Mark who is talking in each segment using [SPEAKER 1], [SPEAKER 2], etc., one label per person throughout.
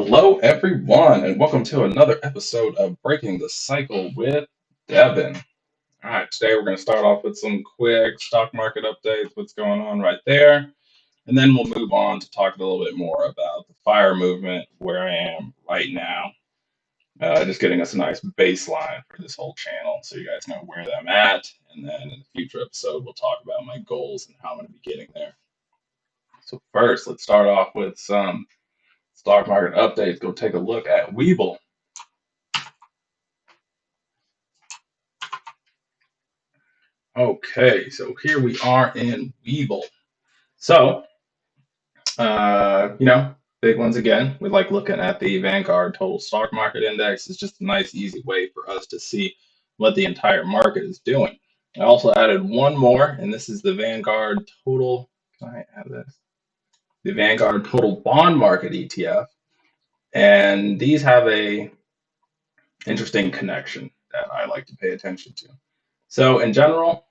[SPEAKER 1] Hello, everyone, and welcome to another episode of Breaking the Cycle with Devin. All right, today we're going to start off with some quick stock market updates, what's going on right there, and then we'll move on to talk a little bit more about the fire movement, where I am right now. Just getting us a nice baseline for this whole channel so you guys know where I'm at, and then in the future episode, we'll talk about my goals and how I'm going to be getting there. So, first, let's start off with some stock market updates. Go take a look at Webull. Okay, so here we are in Webull. So, big ones again. We like looking at the Vanguard Total Stock Market Index. It's just a nice, easy way for us to see what the entire market is doing. I also added one more, and this is the Vanguard Total. Can I add this? The Vanguard Total Bond Market ETF, and these have a interesting connection that I like to pay attention to. So, in general,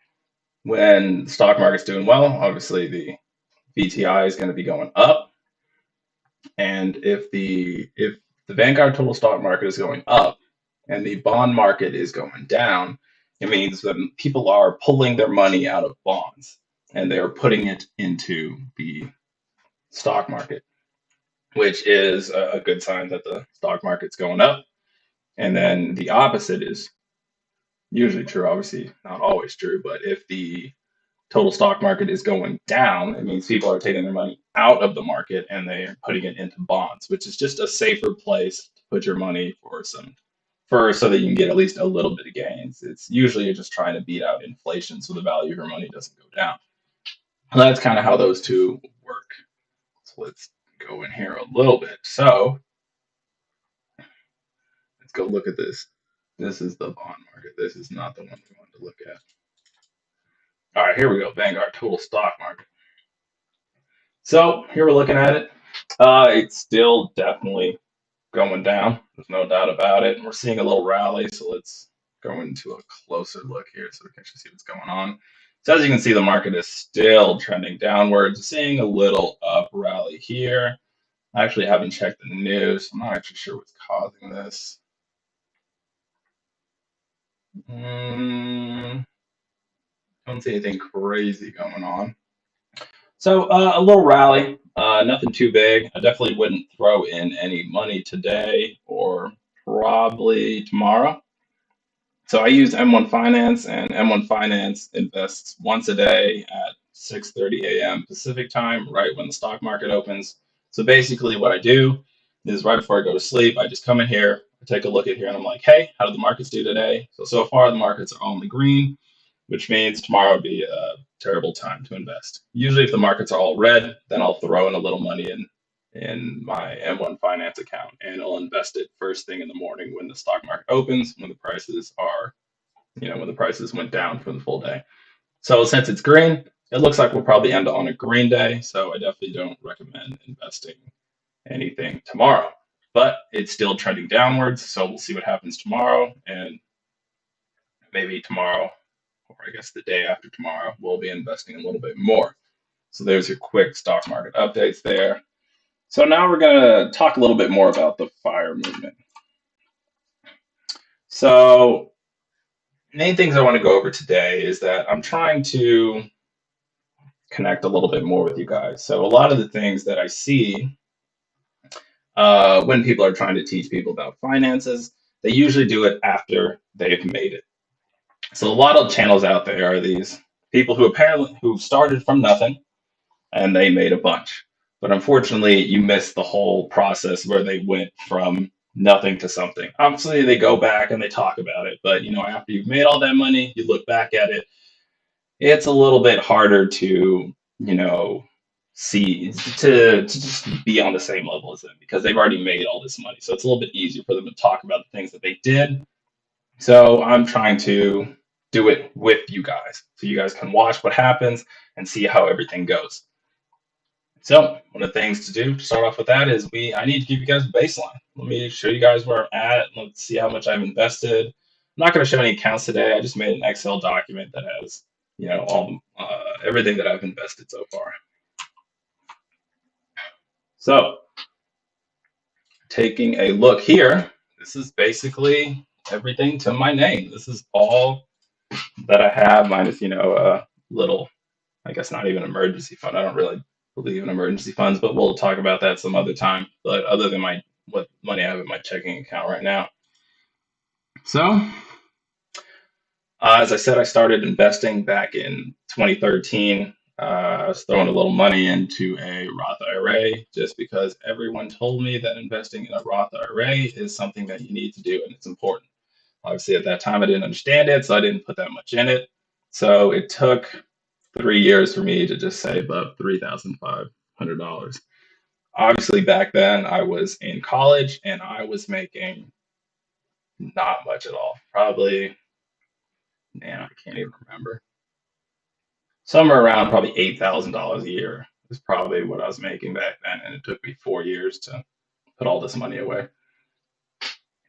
[SPEAKER 1] when the stock market's doing well, obviously the VTI is going to be going up, and if the Vanguard Total Stock Market is going up and the bond market is going down, it means that people are pulling their money out of bonds and they are putting it into the stock market, which is a good sign that the stock market's going up. And then the opposite is usually true, obviously not always true, but if the total stock market is going down, it means people are taking their money out of the market and they're putting it into bonds, which is just a safer place to put your money for so that you can get at least a little bit of gains. It's usually you're just trying to beat out inflation so the value of your money doesn't go down. And that's kind of how those two work. So let's go in here a little bit. So let's go look at this. This is the bond market. This is not the one we wanted to look at. All right, here we go. Vanguard Total Stock Market. So here we're looking at it. It's still definitely going down. There's no doubt about it. We're seeing a little rally, so let's go into a closer look here so we can actually see what's going on. So as you can see, the market is still trending downwards. Seeing a little up rally here. I actually haven't checked the news. I'm not actually sure what's causing this. Don't see anything crazy going on. So a little rally, nothing too big. I definitely wouldn't throw in any money today or probably tomorrow. So I use M1 Finance, and M1 Finance invests once a day at 6:30 a.m. Pacific time, right when the stock market opens. So basically, what I do is right before I go to sleep, I just come in here, I take a look at here, and I'm like, hey, how did the markets do today? So far, the markets are all in the green, which means tomorrow would be a terrible time to invest. Usually, if the markets are all red, then I'll throw in a little money in my M1 Finance account, and I'll invest it first thing in the morning when the stock market opens, when the prices are, when the prices went down for the full day. So since it's green, it looks like we'll probably end on a green day. So I definitely don't recommend investing anything tomorrow. But it's still trending downwards, so we'll see what happens tomorrow, and maybe tomorrow, or I guess the day after tomorrow, we'll be investing a little bit more. So there's your quick stock market updates there. So now we're going to talk a little bit more about the fire movement. So main things I want to go over today is that I'm trying to connect a little bit more with you guys. So a lot of the things that I see when people are trying to teach people about finances, they usually do it after they've made it. So a lot of channels out there are these people who started from nothing and they made a bunch. But unfortunately, you miss the whole process where they went from nothing to something. Obviously, they go back and they talk about it, but after you've made all that money, you look back at it, it's a little bit harder to, see to just be on the same level as them because they've already made all this money. So it's a little bit easier for them to talk about the things that they did. So I'm trying to do it with you guys so you guys can watch what happens and see how everything goes. So one of the things to do to start off with that is I need to give you guys a baseline. Let me show you guys where I'm at. Let's see how much I've invested. I'm not going to show any accounts today. I just made an Excel document that has, all everything that I've invested so far. So taking a look here, this is basically everything to my name. This is all that I have, minus, a little, I guess not even emergency fund. I don't really believe in emergency funds, but we'll talk about that some other time. But other than what money I have in my checking account right now. So, as I said, I started investing back in 2013. I was throwing a little money into a Roth IRA just because everyone told me that investing in a Roth IRA is something that you need to do and it's important. Obviously, at that time, I didn't understand it, so I didn't put that much in it. So it took 3 years for me to just save up $3,500. Obviously, back then, I was in college and I was making not much at all. Probably, man, I can't even remember. Somewhere around probably $8,000 a year is probably what I was making back then, and it took me 4 years to put all this money away.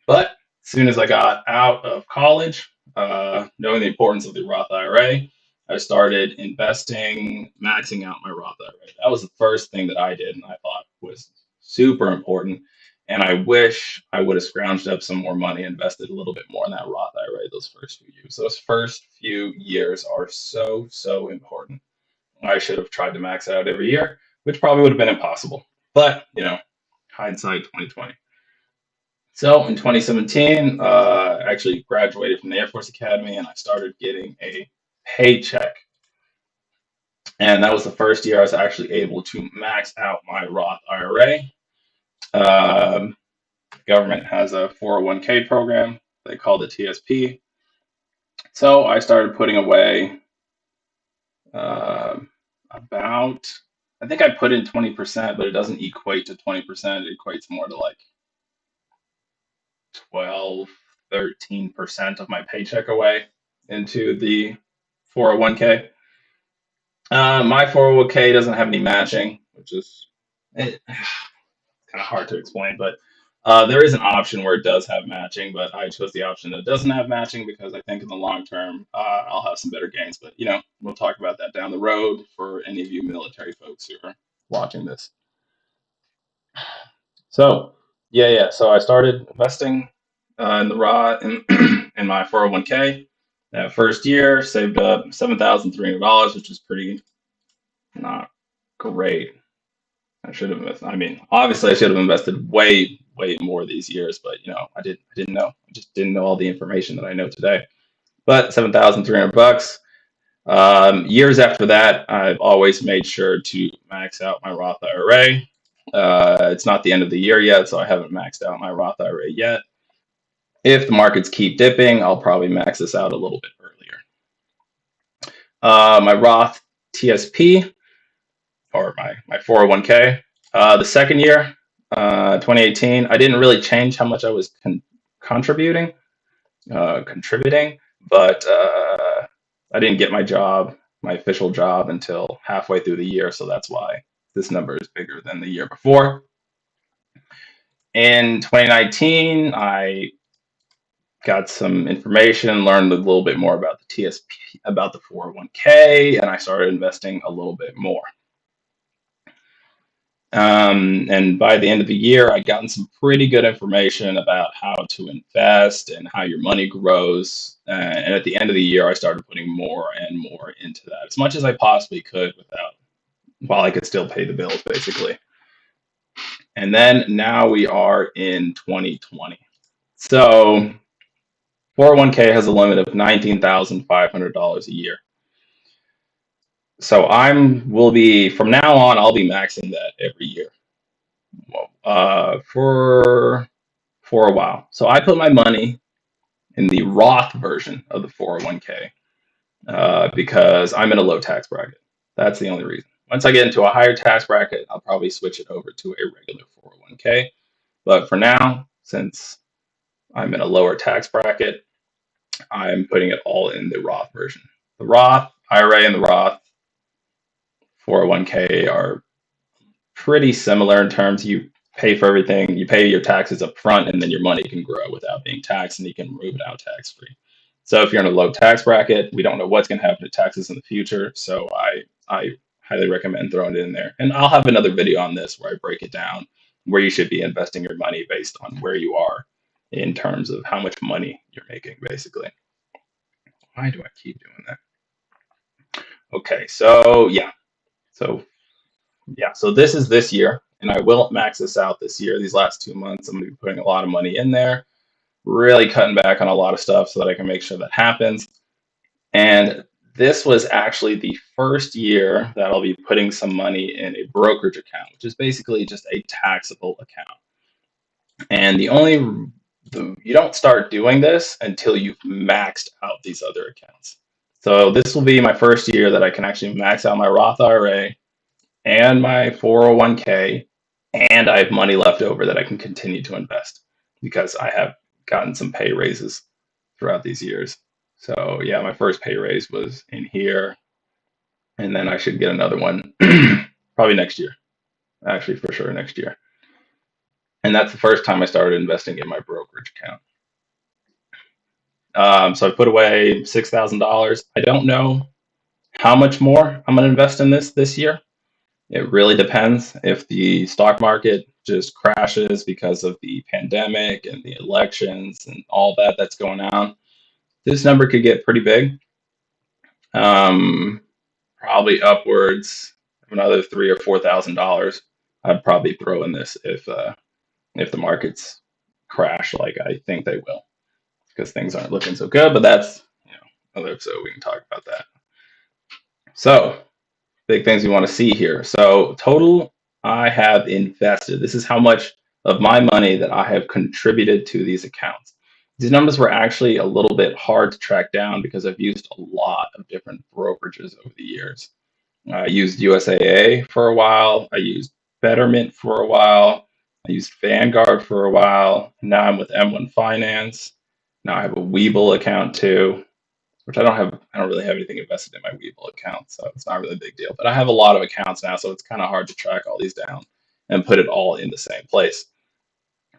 [SPEAKER 1] But as soon as I got out of college, knowing the importance of the Roth IRA, I started investing, maxing out my Roth IRA. That was the first thing that I did, and I thought was super important. And I wish I would have scrounged up some more money, invested a little bit more in that Roth IRA those first few years. Those first few years are so, so important. I should have tried to max out every year, which probably would have been impossible. But, hindsight 2020. So in 2017, I actually graduated from the Air Force Academy and I started getting a paycheck. And that was the first year I was actually able to max out my Roth IRA. The government has a 401k program. They call it TSP. So I started putting away about, I think I put in 20%, but it doesn't equate to 20%. It equates more to like 12, 13% of my paycheck away into the 401k. My 401k doesn't have any matching, which is kind of hard to explain, but there is an option where it does have matching, but I chose the option that doesn't have matching because I think in the long term I'll have some better gains. But we'll talk about that down the road for any of you military folks who are watching this. So yeah. So I started investing in the Roth in my 401k. That first year, saved up $7,300, which is pretty not great. I should have invested. I mean, obviously, I should have invested way, way more these years, but I didn't know. I just didn't know all the information that I know today. But $7,300. Years after that, I've always made sure to max out my Roth IRA. It's not the end of the year yet, so I haven't maxed out my Roth IRA yet. If the markets keep dipping, I'll probably max this out a little bit earlier. My Roth TSP or my 401k. The second year, 2018, I didn't really change how much I was contributing, but I didn't get my official job, until halfway through the year, so that's why this number is bigger than the year before. In 2019, I got some information, learned a little bit more about the TSP, about the 401k, and I started investing a little bit more. And by the end of the year, I'd gotten some pretty good information about how to invest and how your money grows. And at the end of the year, I started putting more and more into that, as much as I possibly could, while I could still pay the bills, basically. And then now we are in 2020. So 401k has a limit of $19,500 a year. So from now on, I'll be maxing that every year. For a while. So I put my money in the Roth version of the 401k because I'm in a low tax bracket. That's the only reason. Once I get into a higher tax bracket, I'll probably switch it over to a regular 401k. But for now, since I'm in a lower tax bracket, I'm putting it all in the Roth version. The Roth IRA and the Roth 401k are pretty similar in terms you pay for everything. You pay your taxes up front, and then your money can grow without being taxed, and you can move it out tax free. So if you're in a low tax bracket, we don't know what's going to happen to taxes in the future. So I highly recommend throwing it in there. And I'll have another video on this where I break it down where you should be investing your money based on where you are in terms of how much money you're making, basically. Why do I keep doing that? Okay, so so this is this year, and I will max this out this year. These last 2 months, I'm gonna be putting a lot of money in there, really cutting back on a lot of stuff so that I can make sure that happens. And this was actually the first year that I'll be putting some money in a brokerage account, which is basically just a taxable account. And you don't start doing this until you've maxed out these other accounts. So this will be my first year that I can actually max out my Roth IRA and my 401k, and I have money left over that I can continue to invest because I have gotten some pay raises throughout these years. So yeah, my first pay raise was in here, and then I should get another one probably next year. Actually, for sure next year. And that's the first time I started investing in my brokerage account. So I put away $6,000. I don't know how much more I'm going to invest in this year. It really depends if the stock market just crashes because of the pandemic and the elections and all that that's going on. This number could get pretty big, probably upwards of another $3,000 or $4,000. I'd probably throw in this if the markets crash like I think they will, because things aren't looking so good. But that's another episode. We can talk about that. So big things we want to see here. So total I have invested. This is how much of my money that I have contributed to these accounts. These numbers were actually a little bit hard to track down because I've used a lot of different brokerages over the years. I used USAA for a while. I used Betterment for a while. I used Vanguard for a while. Now I'm with M1 Finance. Now I have a Webull account too, which I don't really have anything invested in my Webull account, so it's not really a big deal. But I have a lot of accounts now, so it's kind of hard to track all these down and put it all in the same place.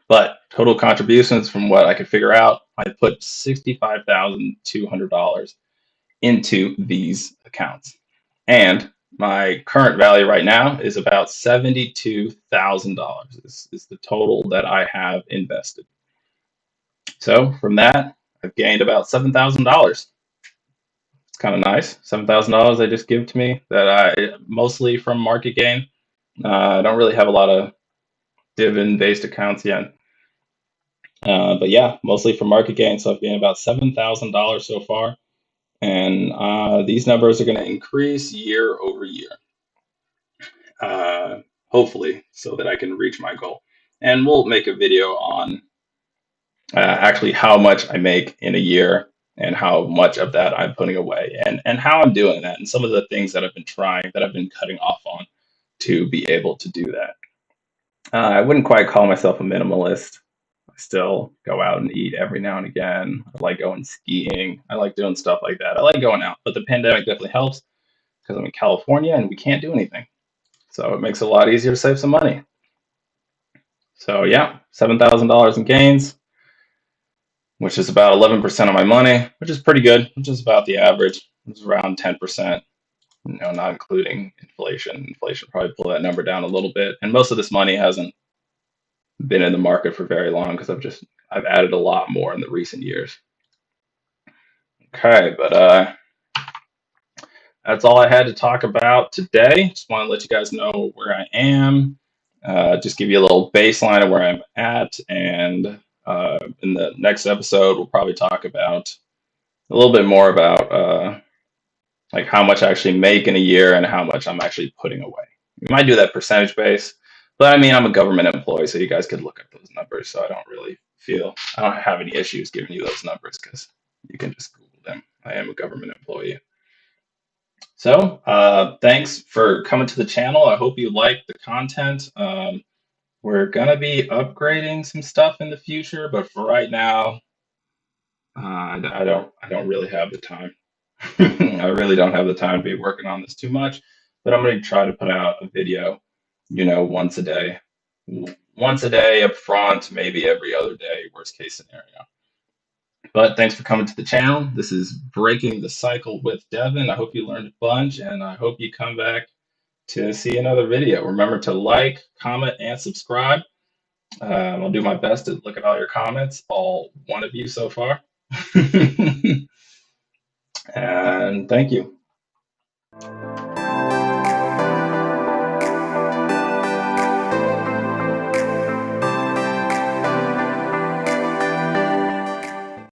[SPEAKER 1] But total contributions, from what I could figure out, I put $65,200 into these accounts. And my current value right now is about $72,000. This is the total that I have invested. So from that, I've gained about $7,000. It's kind of nice. $7,000 they just give to me that I mostly from market gain. I don't really have a lot of dividend-based accounts yet. But yeah, mostly from market gain. So I've gained about $7,000 so far. And these numbers are going to increase year over year, hopefully, so that I can reach my goal. And we'll make a video on actually how much I make in a year and how much of that I'm putting away and how I'm doing that and some of the things that I've been trying, that I've been cutting off on to be able to do that. I wouldn't quite call myself a minimalist. I still go out and eat every now and again. I like going skiing. I like doing stuff like that. I like going out, but the pandemic definitely helps because I'm in California and we can't do anything. So it makes it a lot easier to save some money. So yeah, $7,000 in gains, which is about 11% of my money, which is pretty good, which is about the average. It's around 10%, not including inflation. Inflation probably pull that number down a little bit. And most of this money hasn't been in the market for very long because I've added a lot more in the recent years. Okay, but that's all I had to talk about today. Just want to let you guys know where I am. Just give you a little baseline of where I'm at, and in the next episode, we'll probably talk about a little bit more about like how much I actually make in a year and how much I'm actually putting away. We might do that percentage base, but I mean, I'm a government employee, so you guys could look up those numbers. So I don't have any issues giving you those numbers because you can just Google them. I am a government employee. So thanks for coming to the channel. I hope you like the content. We're gonna be upgrading some stuff in the future, but for right now, I don't really have the time. I really don't have the time to be working on this too much, but I'm going to try to put out a video, once a day. Once a day up front, maybe every other day, worst case scenario. But thanks for coming to the channel. This is Breaking the Cycle with Devin. I hope you learned a bunch, and I hope you come back to see another video. Remember to like, comment, and subscribe. I'll do my best to look at all your comments, all one of you so far. And thank you.